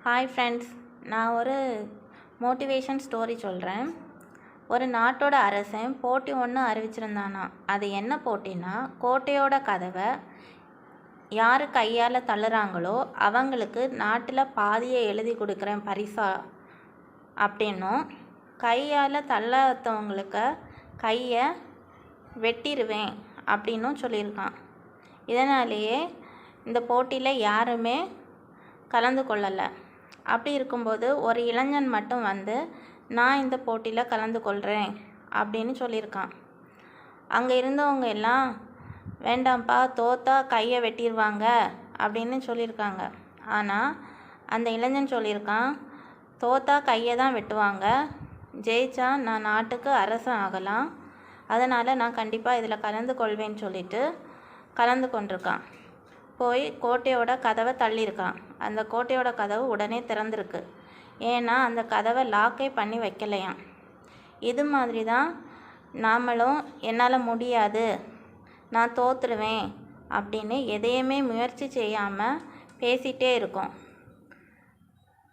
Hi friends, நான் ஒரு motivation story சொல்கிறேன். ஒரு நாட்டோட அரசன் போட்டி ஒன்று அறிவிச்சிருந்தானா. அது என்ன போட்டினா, கோட்டையோட கதவை யார் கையால் தள்ளுறாங்களோ அவங்களுக்கு நாட்டில் பாதியை எழுதி கொடுக்குறேன் பரிசா அப்படின்னும், கையால் தள்ளாதவங்களுக்கு கையை வெட்டிடுவேன் அப்படின்னும் சொல்லியிருக்கான். இதனாலேயே இந்த போட்டியில் யாருமே கலந்து கொள்ளலை. அப்படி இருக்கும்போது ஒரு இளைஞன் மட்டும் வந்து, நான் இந்த போட்டியில் கலந்து கொள்கிறேன் அப்படின்னு சொல்லியிருக்கான். அங்கே இருந்தவங்க எல்லாம், வேண்டாம்ப்பா, தோத்தா கையை வெட்டிடுவாங்க அப்படின்னு சொல்லியிருக்காங்க. ஆனால் அந்த இளைஞன் சொல்லியிருக்கான், தோத்தா கையை தான் வெட்டுவாங்க, ஜெயிச்சா நான் நாட்டுக்கு அரசன் ஆகலாம், அதனால் நான் கண்டிப்பாக இதில் கலந்து கொள்வேன்னு சொல்லிட்டு கலந்து கொண்டிருக்கான். போய் கோட்டையோட கதவை தள்ளியிருக்கான். அந்த கோட்டையோட கதவு உடனே திறந்துருக்கு. ஏன்னா அந்த கதவை லாக்கே பண்ணி வைக்கலையாம். இது மாதிரி தான் நாமளும் என்னால் முடியாது, நான் தோற்றுருவேன் அப்படின்னு எதையுமே முயற்சி செய்யாமல் பேசிகிட்டே இருக்கோம்.